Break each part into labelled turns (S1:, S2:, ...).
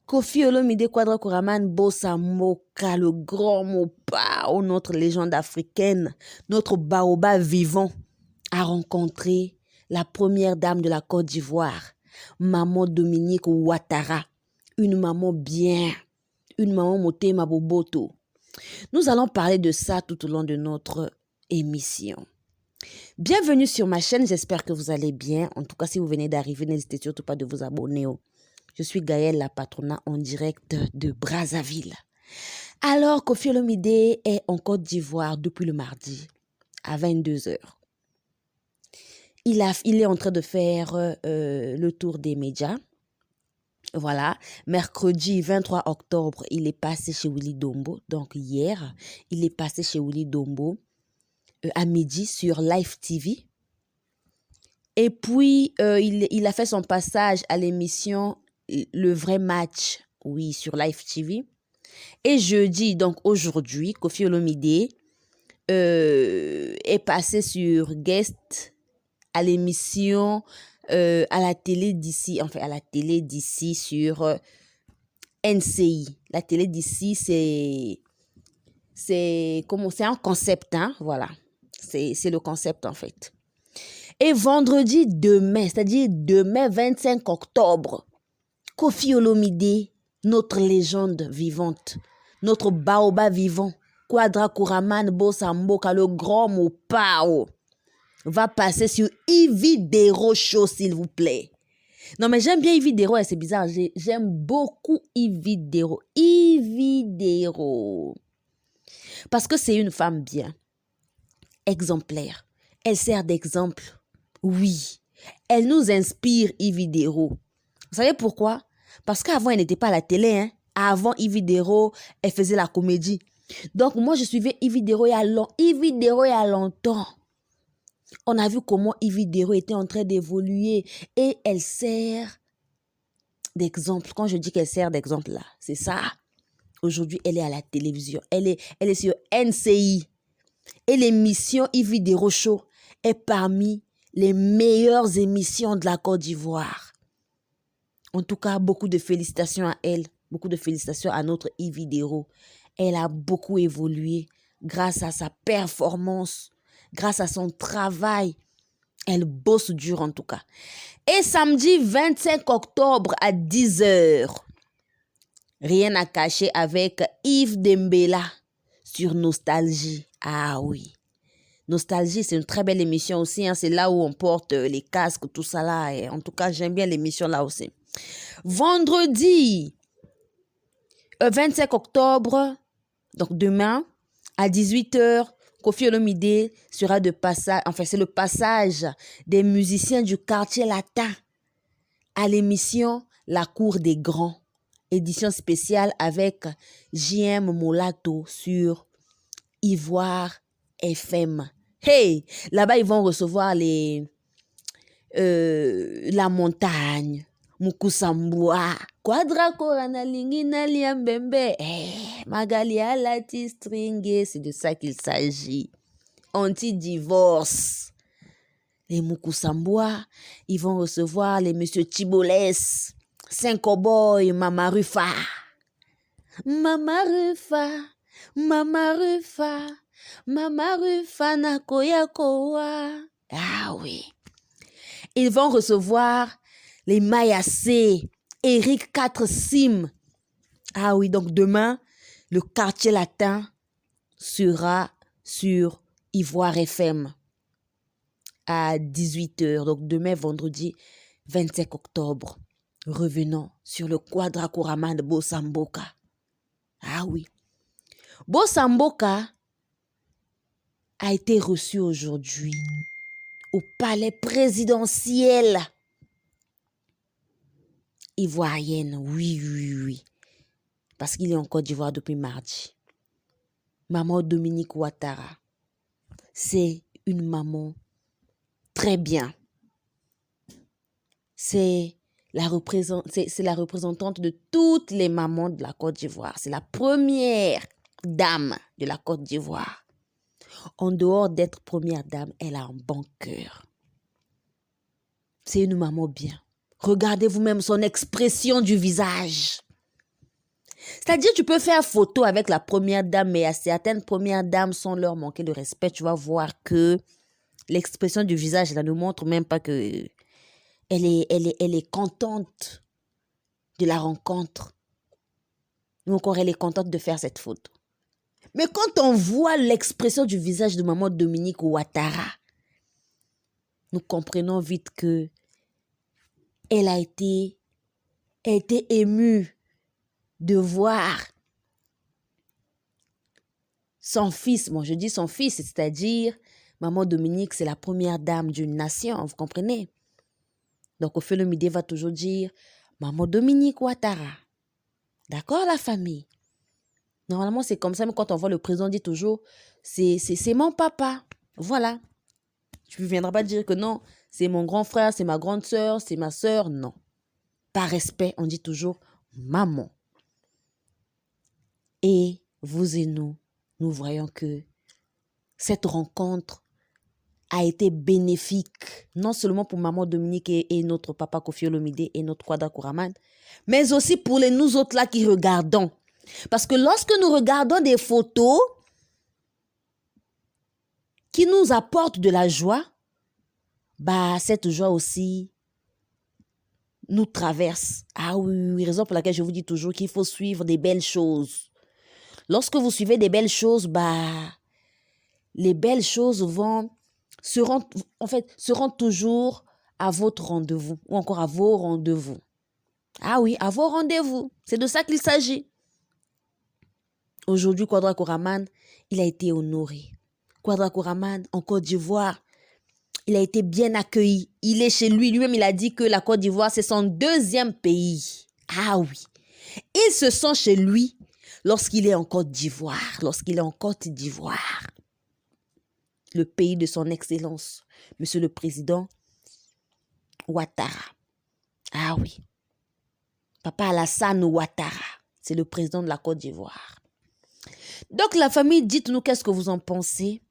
S1: Koffi Olomide Quadra Koraman Bossa Moka, le grand Mopao, notre légende africaine, notre baobab vivant, a rencontré la première dame de la Côte d'Ivoire, Maman Dominique Ouattara, une maman bien, une maman Motema Boboto. Nous allons parler de ça tout au long de notre émission. Bienvenue sur ma chaîne, j'espère que vous allez bien. En tout cas, si vous venez d'arriver, n'hésitez surtout pas de vous abonner. Je suis Gaëlle, la patronat en direct de Brazzaville. Alors, Koffi Olomide est en Côte d'Ivoire depuis le mardi à 22h. Il est en train de faire le tour des médias. Voilà, mercredi 23 octobre, il est passé chez Willy Dombo. Donc hier, il est passé chez Willy Dombo à midi sur Live TV. Et puis, il a fait son passage à l'émission Le Vrai Match, oui, sur Live TV. Et jeudi, donc aujourd'hui, Koffi Olomide est passé sur Guest à l'émission à la télé d'ici, enfin à la télé d'ici sur NCI. La télé d'ici, c'est un concept, hein, voilà. C'est le concept en fait. Et vendredi demain, c'est-à-dire demain 25 octobre, Koffi Olomide, notre légende vivante, notre baobab vivant, Quadra Koraman Bossa Moka, le grand Mopao, va passer sur Ividero Show, s'il vous plaît. Non, mais j'aime bien Ividero, c'est bizarre, j'aime beaucoup Ividero. Ividero. Parce que c'est une femme bien, exemplaire. Elle sert d'exemple. Oui, elle nous inspire, Ividero. Vous savez pourquoi? Parce qu'avant, elle n'était pas à la télé. Hein? Avant, Ividero, elle faisait la comédie. Donc, moi, je suivais Ividero il y a longtemps. On a vu comment Ividero était en train d'évoluer et elle sert d'exemple. Quand je dis qu'elle sert d'exemple, là, c'est ça. Aujourd'hui, elle est à la télévision. Elle est sur NCI. Et l'émission Ividero Show est parmi les meilleures émissions de la Côte d'Ivoire. En tout cas, beaucoup de félicitations à elle. Beaucoup de félicitations à notre Ividero. Elle a beaucoup évolué grâce à sa performance, grâce à son travail. Elle bosse dur en tout cas. Et samedi 25 octobre à 10h, rien à cacher avec Yves Dembella sur Nostalgie. Ah oui. Nostalgie, c'est une très belle émission aussi. Hein. C'est là où on porte les casques, tout ça là. Et en tout cas, j'aime bien l'émission là aussi. Vendredi 25 octobre, donc demain, à 18h, Koffi Olomide sera de passage, enfin c'est le passage des musiciens du quartier latin à l'émission La Cour des Grands, édition spéciale avec JM Molato sur Ivoire FM. Hey, là-bas ils vont recevoir la montagne, Mukusambua, Quadra Korana Lingina Liambembe, Magali Alati Stringue, c'est de ça qu'il s'agit. Anti-divorce. Les Mukusambua, ils vont recevoir les Monsieur Tiboles, Saint-Cowboy, Mama Rufa. Mama Rufa, Mama Rufa, Mama Rufa Nakoya Koa. Ah oui. Ils vont recevoir les Mayacé, Eric 4 Sim. Ah oui, donc demain, le quartier latin sera sur Ivoire FM à 18h. Donc demain, vendredi 25 octobre. Revenons sur le Quadra Koraman de Bossa Moka. Ah oui. Bossa Moka a été reçu aujourd'hui au palais présidentiel ivoirienne. Oui. Parce qu'il est en Côte d'Ivoire depuis mardi. Maman Dominique Ouattara. C'est une maman très bien. C'est la représentante de toutes les mamans de la Côte d'Ivoire. C'est la première dame de la Côte d'Ivoire. En dehors d'être première dame, elle a un bon cœur. C'est une maman bien. Regardez vous-même son expression du visage. C'est-à-dire, tu peux faire photo avec la première dame, mais à certaines premières dames, sans leur manquer de respect, tu vas voir que l'expression du visage, là, ne montre même pas que elle est contente de la rencontre. Ou encore, elle est contente de faire cette photo. Mais quand on voit l'expression du visage de maman Dominique Ouattara, nous comprenons vite que elle a été émue de voir son fils. Bon, je dis son fils, c'est-à-dire maman Dominique, c'est la première dame d'une nation, vous comprenez? Donc, Ophélie-Omidé va toujours dire maman Dominique Ouattara. D'accord, la famille? Normalement, c'est comme ça, mais quand on voit le président, on dit toujours c'est mon papa. Voilà. Tu ne viendras pas dire que non, c'est mon grand frère, c'est ma grande sœur, c'est ma sœur. Non. Par respect, on dit toujours maman. Et vous et nous voyons que cette rencontre a été bénéfique, non seulement pour maman Dominique et notre papa Koffi Olomide et notre Kwada Kouraman, mais aussi pour nous autres là qui regardons. Parce que lorsque nous regardons des photos qui nous apportent de la joie, bah cette joie aussi nous traverse. Ah oui, raison pour laquelle je vous dis toujours qu'il faut suivre des belles choses. Lorsque vous suivez des belles choses, bah les belles choses seront toujours à votre rendez-vous ou encore à vos rendez-vous. Ah oui, à vos rendez-vous. C'est de ça qu'il s'agit. Aujourd'hui, Kwada Kouraman, il a été honoré. Kwada Kouraman, en Côte d'Ivoire, il a été bien accueilli. Il est chez lui. Lui-même, il a dit que la Côte d'Ivoire, c'est son deuxième pays. Ah oui. Il se sent chez lui lorsqu'il est en Côte d'Ivoire. Lorsqu'il est en Côte d'Ivoire. Le pays de son excellence, Monsieur le Président Ouattara. Ah oui. Papa Alassane Ouattara, c'est le président de la Côte d'Ivoire. Donc la famille, dites-nous qu'est-ce que vous en pensez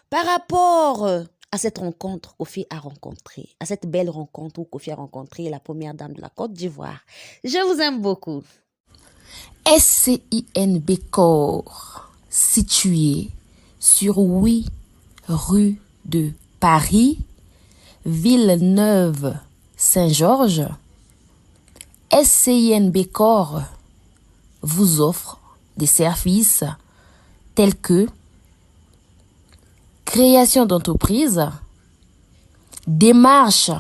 S1: par rapport à cette rencontre qu'Koffi a rencontrée, à cette belle rencontre où Koffi a rencontré la première dame de la Côte d'Ivoire. Je vous aime beaucoup.
S2: SCINB Corps, situé sur 8 rue de Paris, Villeneuve-Saint-Georges. SCINB Corps vous offre des services tels que création d'entreprise, démarches,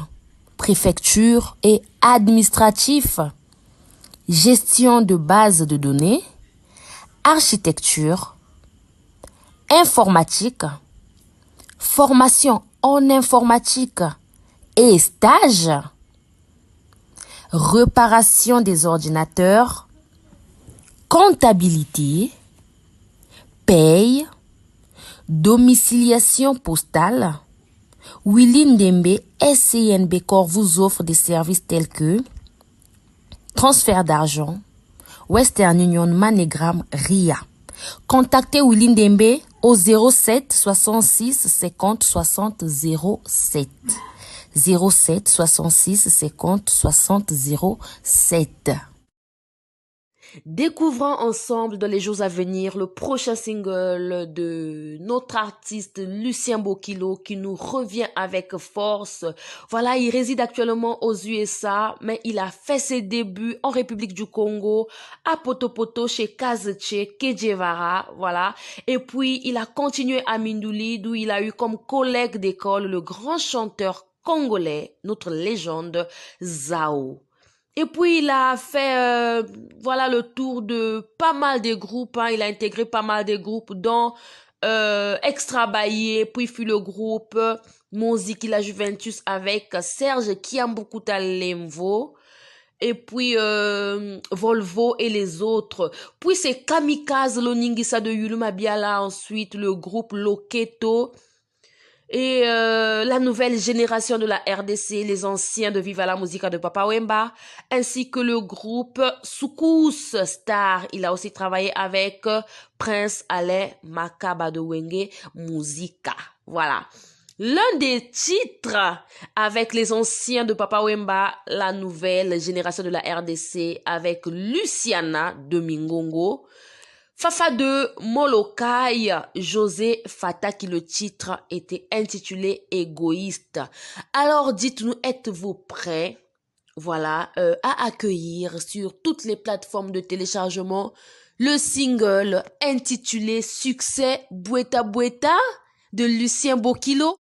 S2: préfecture et administratif, gestion de bases de données, architecture, informatique, formation en informatique et stage, réparation des ordinateurs, comptabilité, paye, domiciliation postale. Willy Ndembe SCINB Corps vous offre des services tels que transfert d'argent, Western Union, MoneyGram, RIA. Contactez Willy Ndembe au 07 66 50 60 07. 07 66 50 60 07.
S1: Découvrons ensemble dans les jours à venir le prochain single de notre artiste Lucien Bokilo qui nous revient avec force. Voilà, il réside actuellement aux USA, mais il a fait ses débuts en République du Congo, à Potopoto chez Kazeche Kejevara, voilà. Et puis, il a continué à Mindouli, d'où il a eu comme collègue d'école le grand chanteur congolais, notre légende Zao. Et puis, il a fait voilà le tour de pas mal de groupes. Hein. Il a intégré pas mal de groupes, dont Extra Bailly, puis fut le groupe Musique la Juventus avec Serge Kiambukuta Lemvo. Et puis Volvo et les autres. Puis c'est Kamikaze Loningisa de Yuluma Biala. Ensuite, le groupe Loketo. Et la nouvelle génération de la RDC, les anciens de Viva la Musica de Papa Wemba, ainsi que le groupe Soukous Star. Il a aussi travaillé avec Prince Alain Makaba de Wenge Musica. Voilà. L'un des titres avec les anciens de Papa Wemba, la nouvelle génération de la RDC avec Luciana de Mingongo, Fafa de Molokai, José Fataki, le titre était intitulé Égoïste. Alors dites-nous, êtes-vous prêts, voilà, à accueillir sur toutes les plateformes de téléchargement le single intitulé Succès Boueta Boueta de Lucien Bokilo?